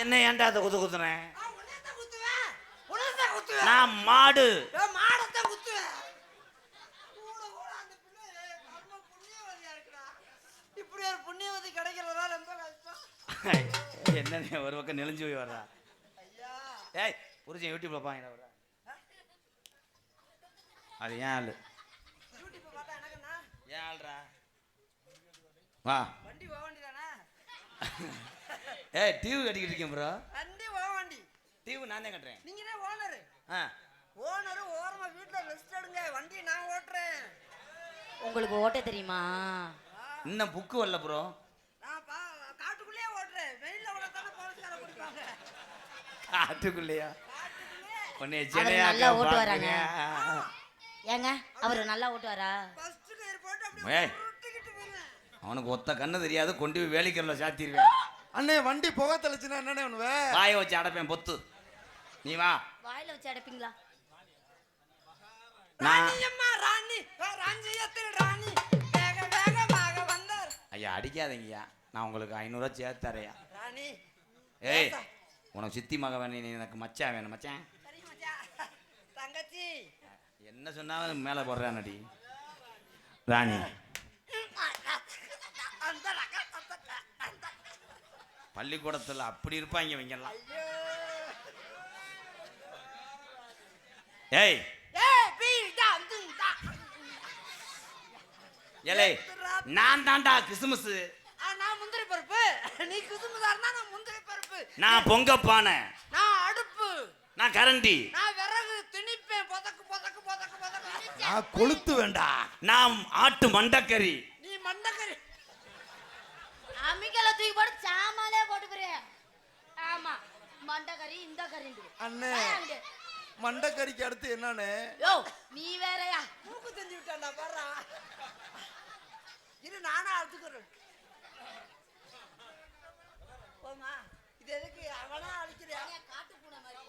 என்ன ஏன்டா அதை குத்துனேன்? நான் மாடு மாடத்தை குத்துவேன். இப்படி ஒரு புண்ணியவதி கிடைக்கிறதா ரொம்ப கஷ்டம். என்ன ஒரு பக்கம் நெளிஞ்சு போய் வர்றா? ஏய் புரிஞ்ச யூடியூப்ல பாங்க வர்றா. அது ஏன் ஆளு? யூடியூப் பார்த்தா எனக்குண்ணா ஏன் ஆள்றா? வா வண்டி போக வண்டிதானே. ஏய் டிவி கட்டிக்கிட்டு இருக்கேன் ப்ரோ. வண்டி போக வண்டி. டிவி நான் தான் கட்டுறேன். நீங்க தான் ஓனரு. ஆ ஓனரு ஓரமா வீட்டுல ரெஸ்ட் எடுங்க. வண்டி நான் ஓட்டுறேன். உங்களுக்கு ஓட்ட தெரியுமா? இன்னும் புக்கு வரல ப்ரோ. நான் காட்டுக்குள்ளேயே ஓட்டுறேன். வெயில்ல ஓடத்தானே போலீஸ்கார பிடிப்பாங்க. காட்டுக்குள்ளேயா? உன்னை அவர் சென்னையா நல்லா ஓட்டுவாராங்க. பாக்குறேன். ஏங்க அவர் நல்லா ஓட்டுவாரா? ஃபர்ஸ்ட் கயிறு போட்டு அப்படியே ஏய் உருட்டிக்கிட்டு போறேன். அவனுக்கு ஒத்த கண்ணு தெரியாது, கொண்டு போய் வேலைக்கல்ல சாத்திடுவேன். அண்ணே வண்டி புகை தெளிச்சுனா என்னண்ணே பண்ணுவ? வாயை வச்சு அடைப்பேன் பொத்து. நீ வா. வாயில வச்சு அடைப்பீங்களா? ராணியம்மா ராணி ராஞ்சியத்தில் ராணி வேக வேகமாக வந்தார். ஐயா அடிக்காதீங்கய்யா, நான் உங்களுக்கு 500 ரூபா சேர்த்து தரையா. ராணி ஏய் உனக்கு சித்தி மக வேணும், நீ எனக்கு மச்சான் வேணும். மச்சான் சரி மச்சான். தங்கச்சி என்ன சொன்னாலும் மேலே போடுறானடி. ராணி பள்ளிக்கூடத்தில் அப்படி இருப்பாங்க இவங்கெல்லாம். ஏய் ஏலே நான் தான்டா கிறிஸ்துமஸ். நான் முந்திரி பருப்பு. நீ கிறிஸ்துமஸா இருந்தா நான் முந்திரி பருப்பு. நான் பொங்கப்பானை. நான் அடுப்பு. நான் கரண்டி. நான் விறகு திணிப்பேன். பொதக்கு பொதக்கு பொதக்கு பொதக்கு. நான் கொளுத்து வேண்டா. நான் ஆட்டு மண்டக்கறி. நீ மண்டக்கறி. அம்மிக்கல தூக்கி போட்டு சாமாலே போட்டுக்கிறேன். ஆமா மண்டக்கறி இந்த கறி. அண்ணே மண்டக்கறிக்கு அடுத்து என்னண்ணே? யோ நீ வேறயா? மூக்கு செஞ்சு விட்டான்டா பாரு. இரு நானா அழுத்துக்கிறேன். போமா இது எதுக்கு அவனா அடிக்கிறியா? காட்டு பூனை மாதிரி.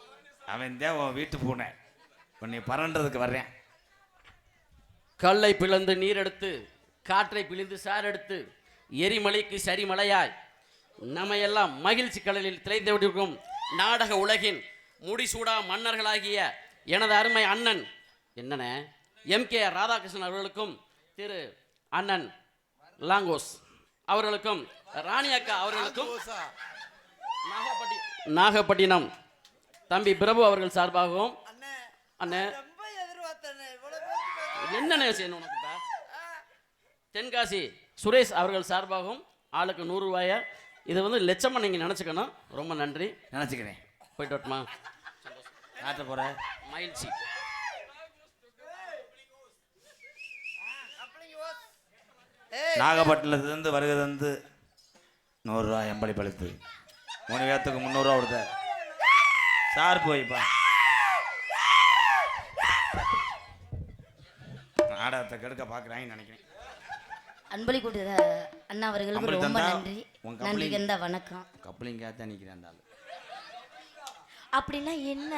அவன் தான் உன் வீட்டு பூனை. உன்னை பறன்றதுக்கு வர்றேன். கல்லை பிளந்து நீரெடுத்து காற்றை பிழிந்து சாரெடுத்து எரிமலைக்கு சரிமலையாய் நம்மையெல்லாம் மகிழ்ச்சி கடலில் திளைத்து விட்டிருக்கும் நாடக உலகின் முடிசூடா மன்னர்களாகிய எனது அருமை அண்ணன் என்னென்ன MK ராதாகிருஷ்ணன் அவர்களுக்கும் திரு அண்ணன் லாங்கோஸ் அவர்களுக்கும் ராணி அக்கா அவர்களுக்கும் நாகப்பட்டினம் தம்பி பிரபு அவர்கள் சார்பாகவும் அண்ணே ரொம்ப எதிர்பார்த்தேன். இவ்வளவு என்னென்ன செய்யணும் உனக்கு? தென்காசி சுரேஷ் அவர்கள் சார்பாகவும் ஆளுக்கு 100 ரூபாயை இது வந்து லட்சமாக நீங்கள் நினச்சிக்கணும். ரொம்ப நன்றி. நினச்சிக்கிறேன். போயிட்டு வரட்டுமா? காட்ட போற மகிழ்ச்சி. நாகப்பட்டினத்துலேருந்து வருகை தந்து 100 ரூபா எம்பளி பழுத்து 3 பேர்த்துக்கு 300 ரூபா கொடுத்த சார் போய்ப்பா. நாடகத்தை கெடுக்க பார்க்குறாங்கன்னு நினைக்கிறேன். அன்பளி கூட்ட அண்ணா அவர்களுக்கு ரொம்ப நன்றி. நன்றி கந்த வணக்கம். கப்ளிங்காக நிற்கிறேன். அந்த ஆள் அப்படின்னா என்ன?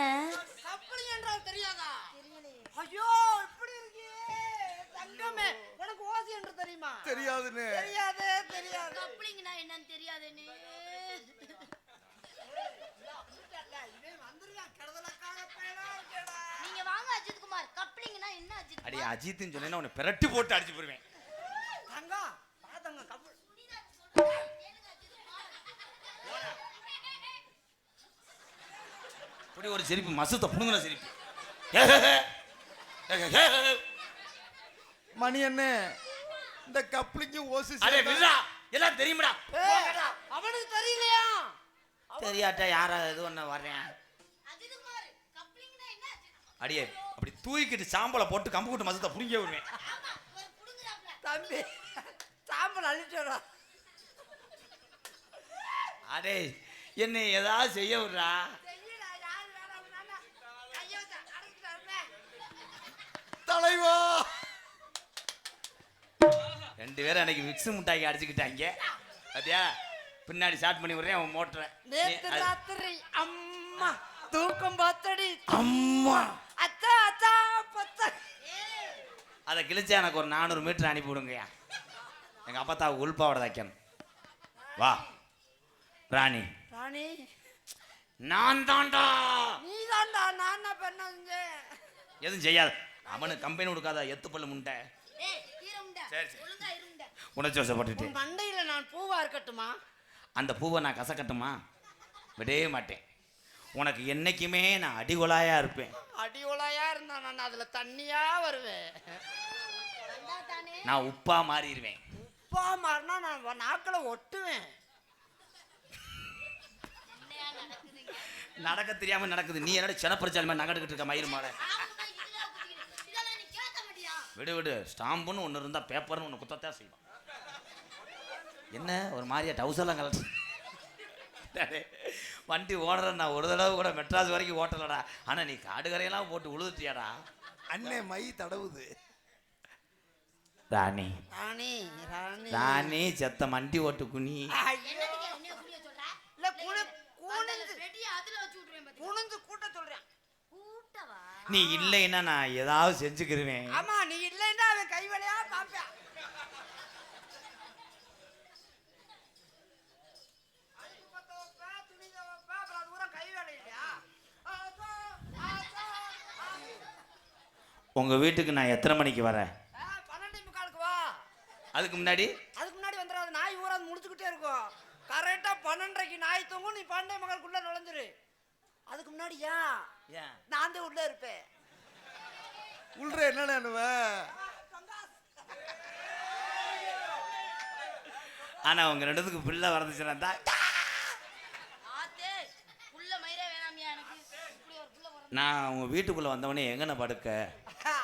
கப்ளிங் என்றால் தெரியாதா? ஐயோ இப்படி இருக்கே தங்கமே. உனக்கு ஓசி என்று தெரியுமா? தெரியாதுன்னு. தெரியாது தெரியாது. கப்ளிங்னா என்னன்னு தெரியாதுன்னு. நீங்க வாங்க அஜித் குமார். கப்ளிங்னா என்ன அஜித்? அடி அஜித்னு சொன்னேன்னா உன்னை பிரட்டி போட்டு அடிச்சு போடுவேன். தங்கம் பாத்தங்க கப்ளிங் இப்படி ஒரு சிரிப்பு மசத்தை புடுங்கின சிரிப்பு. மணி அண்ணே இந்த கப்ளிங்கு ஓசி எல்லாம் தெரியுமாடா? அவனுக்கு தெரியலையா? தெரியாட்டா யாரா இது ஒன்று வர்றேன். அடியே அப்படி தூக்கிட்டு சாம்பலை போட்டு கம்பு கூட்டு மசத்தை புடுங்க விடுவேன். தம்பி சாம்பல் அழிச்சோடா. அடே என்னை ஏதாவது செய்ய விடுறா. தலைவா 2 பேரும் அன்னைக்கு விக்ஸ் முட்டாக்கி அடிச்சுக்கிட்டாங்க. அப்படியா பின்னாடி ஸ்டார்ட் பண்ணி விடுறேன் அவன் மோட்டரை. நேத்து ராத்திரி அம்மா தூக்கம் பார்த்தடி அம்மா அத்தா அத்தா பத்த. அதை கிழிச்சா எனக்கு ஒரு 400 மீட்டர் அனுப்பி விடுங்கய்யா. எங்கள் அப்பா தான் உள்பாவோட தைக்கணும். வா ராணி. ராணி நான் தான்டா. நீ தான்டா. நான் என்ன பண்ண செஞ்சேன்? எதுவும் செய்யாது. அவனுக்கு கம்பெனி கொடுக்காத எத்து பல்லு முண்டை. சரி சரி. உணர்ச்சி வசப்பட்டுட்டு உன் மண்டையில நான் பூவா இருக்கட்டுமா? அந்த பூவை நான் கசக்கட்டுமா? விடவே மாட்டேன். உனக்கு என்னைக்குமே நான் அடிகொலாயா இருப்பேன். அடி உலையா இருந்தா நான் அதுல தண்ணியா வருவேன். நான் உப்பா மாறிடுவேன். உப்பா மாறினா நான் நாக்கில ஒட்டுவேன். நடக்க தெரியாம நடக்குது. நீ என்னோட செனப்பரிச்சால் மாதிரி நகட்டுக்கிட்டு இருக்க மயிறு மாலை. விடு விடு. ஸ்டாம்புன்னு ஒன்று இருந்தால் பேப்பர்னு ஒன்று குத்தத்தான் செய்வான். என்ன ஒரு மாதிரியா டவுசர்லாம் கலட்டு. வண்டி ஓடுற நான் ஒரு தடவை கூட மெட்ராஸ் வரைக்கும் ஓட்டலடா. ஆனால் நீ காடுகரையெல்லாம் போட்டு உழுதுட்டியாடா. அண்ணே மை தடவுது. ராணி ராணி ராணி ராணி செத்த மண்டி ஓட்டு குனி. இல்ல குனிஞ்சு கூட்ட சொல்றேன். நீ இல்லைன்னா நான் ஏதாவது செஞ்சுக்கிருவேன். ஆமா நீ இல்லைன்னா அவன் கை வேலையா பாப்பேன். உங்க வீட்டுக்கு நான் எத்தனை மணிக்கு வரேன்? 12:45 வா. அதுக்கு முன்னாடி வந்துடாது. நாய் ஊரா முடிச்சுக்கிட்டே இருக்கும். கரெக்டா 12:30க்கு நாய் தூங்கும். நீ 12:45 நுழைஞ்சிரு. அதுக்கு முன்னாடி ஏன் நான் தான் உள்ள இருப்பேன். உள்ற என்னன்னு ஆனா உங்க ரெண்டுத்துக்கு பிள்ளை வரதுச்சுன்னா தான் நான் உங்க வீட்டுக்குள்ள வந்தவொடனே எங்கன படுக்க?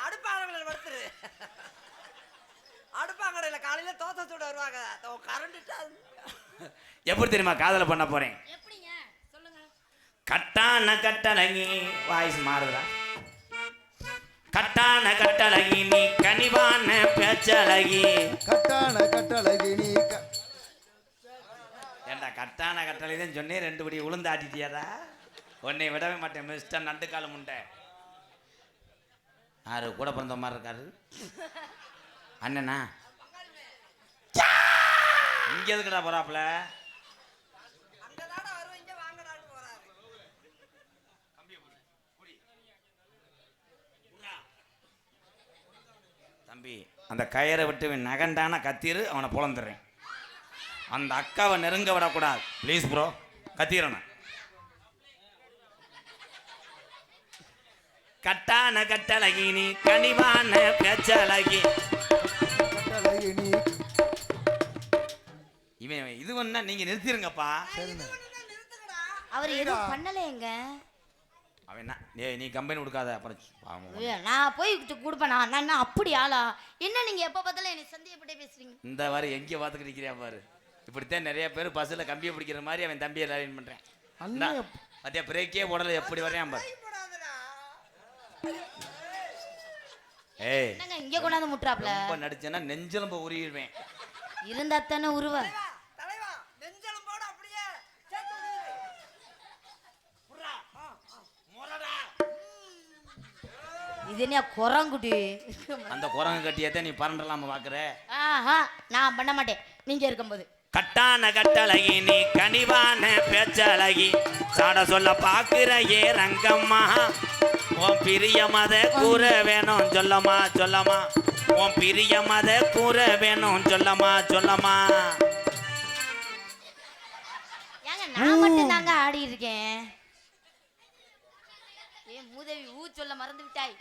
அடுப்பாங்கடையில் படுத்துரு. அடுப்பாங்கடையில் காலையில தோசை சூட வருவாங்க. கரண்டுட்டா எப்படி தெரியுமா காதல பண்ண போறேன்? கட்டான கட்டழகி வாய்ஸ் மாறுதா? கட்டான கட்டழகி நீ கனிவான பேச்சழகி. கட்டான கட்டழகி நீ ஏண்டா கட்டான கட்டழகி தான் சொன்னே 2 படி உளுந்து ஆட்டிட்டியாடா. உன்னை விடவே மாட்டேன் மிஸ்டர் நண்டு காலம் உண்டை. யாரு கூட பிறந்த மாதிரி இருக்காரு அண்ணனா? இங்க எதுக்குடா போறாப்புல? அங்கதாடா வருவேன். இங்க வாங்கடான்னு போறாரு. தம்பி அந்த கயிறை விட்டு நகண்டான கத்திரு அவனை பொழந்துடுறேன். அந்த அக்காவை நெருங்க விடக்கூடாது ப்ளீஸ் ப்ரோ. கத்திரண்ணா கட்டான கட்டழகி நீ கனிவான பேச்சழகி. கட்டழகி நீ இவன் இது வேணா நீங்க நிறுத்திருங்கப்பா. அவர் எதுவும் பண்ணலையேங்க. அவன் என்ன நீ கம்பெனி கொடுக்காத அப்புறம் பாவம். நான் போய் கொடுப்பேன். நான் அப்படி ஆளா? என்ன நீங்க எப்ப பார்த்தாலும் என்னை சந்தேகப்பட்டே பேசுறீங்க. இந்த வாரம் எங்கே பார்த்துக்கிட்டு இருக்கிறியா பாரு. இப்படித்தான் நிறைய பேர் பஸ்ஸில் கம்பியை பிடிக்கிற மாதிரி அவன் தம்பியை லைன் பண்ணுறேன். அதே பிரேக்கே போடல எப்படி வரையான் பாரு. ஏய் என்னங்க இங்க கொண்டாந்து முட்டுறாப்ல? ரொம்ப நடிச்சேன்னா நெஞ்செலும்ப உருவிடுவேன். இருந்தா தானே உருவ. தலைவா நெஞ்செலும்போட அப்படியே சேர்த்து விடுறேன். புறா மொரடா. இது என்ன குரங்குடி? அந்த குரங்கு கட்டியத்தை நீ பரண்டலாம பாக்குற. ஆஹா நான் பண்ண மாட்டேன் நீங்க இருக்கும்போது. கட்டான கட்டழகி நீ கனிவான பேச்சழகி. சாட சொல்ல பாக்குற ஏ ரங்கம்மா. உன் பிரிய மத கூற வேணும் சொல்லமா சொல்லமா. உன் பிரிய மத கூற வேணும் சொல்லமா சொல்லமா. ஏங்க நான் மட்டும் தாங்க ஆடி இருக்கேன். ஏ மூதேவி சொல்ல மறந்து விட்டாய்.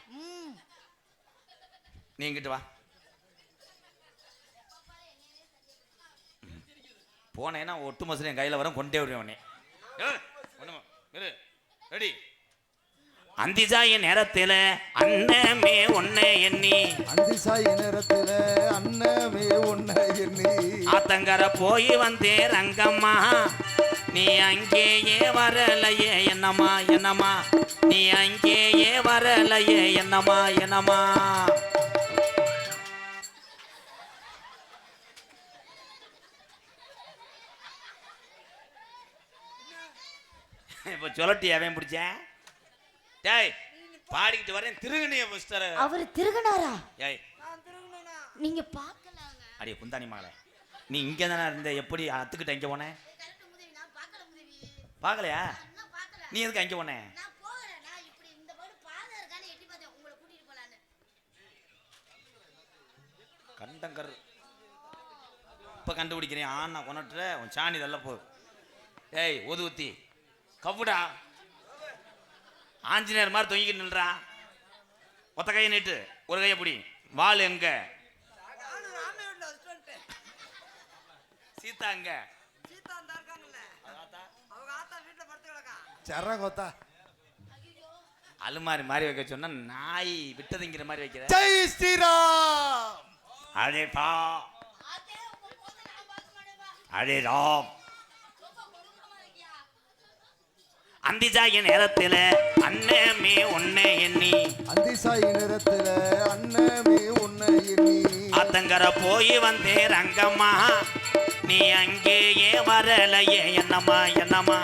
நீ இங்கிட்டு வா. போனேன்னா ஒட்டு மசூரி என் கையில் வரும் கொண்டே விடுவேன் உடனே. ரெடி. அந்திசாய நேரத்தில் அண்ணமே ஒன்னே எண்ணி. அந்திசாய நேரத்தில் அண்ணமே ஒன்ன எண்ணி. ஆத்தங்கர போய் வந்தே ரங்கம்மா. நீ அங்கேயே வரலையே என்னம்மா என்னம்மா. நீ அங்கேயே வரலையே என்னம்மா என்னம்மா. இப்போ சொல்லட்டி அவன் பிடிச்சேன். டேய் பாடிக்கிட்டு வரேன் திருகணிய மிஸ்டர். அவர் திருகனாரா? ஏய் நான் திருகுனேனா? நீங்க பார்க்கலாங்க. அடியே குந்தாணி மகளே நீ இங்கே தானே இருந்த எப்படி அத்துக்கிட்ட இங்கே போனேன்? பார்க்கலையா? நீ எதுக்கு அங்கே போனே? நான் போகிறேன். நான் இப்படி இந்த பக்கம் பாதை இருக்கான்னு எட்டி பார்த்தேன் உங்களை கூட்டிட்டு போலான்னு. கண்டங்கர் இப்போ கண்டுபிடிக்கிறேன். ஆனா கொண்டுட்டுற உன் சாணி இதெல்லாம் போ. ஏய் ஒதுவுத்தி கவுடா ஆஞ்சநேயர் மாதிரி தொங்கிக்கிட்டு நின்றா. ஒத்த கையை நீட்டு, ஒரு கையை பிடி. வாள் எங்க? நானும் ராமே வீட்டுல வச்சுட்டு வந்துட்டேன். சீதா எங்க? சீதா அந்த இருக்காங்கல்ல, அவங்க ஆத்தா வீட்டுல படுத்து கிடக்கா. சர்ற கொத்தா. அலுமாரி மாதிரி வைக்க சொன்னா நாய் விட்டதுங்கிற மாதிரி வைக்கிற. ஜெய் ஸ்ரீராம். அதே பா ஆத்தே உங்க போத நான் பார்க்க மாட்டேப்பா. அதே ராம். ரொம்ப கொடூரமா இருக்கியா? அந்திஜாகி நேரத்தில் அன்னமே உன்னை எண்ணி அந்திசாயி நிறத்துல அன்னமே உன்னை எண்ணி ஆத்தங்கர போய் வந்தே ரங்கம்மா. நீ அங்கேயே வரலையே என்னம்மா என்னம்மா,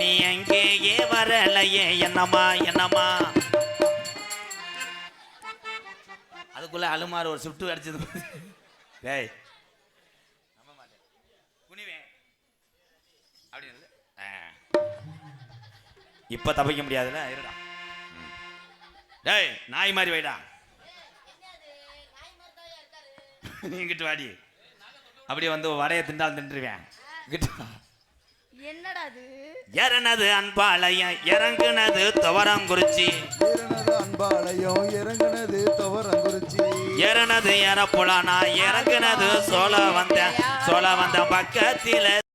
நீ அங்கேயே வரலையே என்னம்மா என்னம்மா. அதுக்குள்ள அலுமாறு ஒரு சுட்டு அடிச்சது. டேய் நம்ப மாட்டேன் குனிவேன் அப்படின்னு. இப்ப தப்பிக்க முடியாதுல்ல, இருடா. டேய் நாய் மாதிரி வைடா. என்னது நாய் மாதிரி தான் இருக்காரு. நீங்கிட்டு வாடி. அப்படியே வந்து வடையை திண்டால் தின்றுவேன். என்னடா அது? இறனது அன்பாளையம் இறங்குனது துவரங்குறிச்சி. இறனது அன்பாலயம் இறங்குனது துவரங்குறிச்சி. இறனது இறப்புலானா இறங்குனது சோழ வந்த பக்கத்தில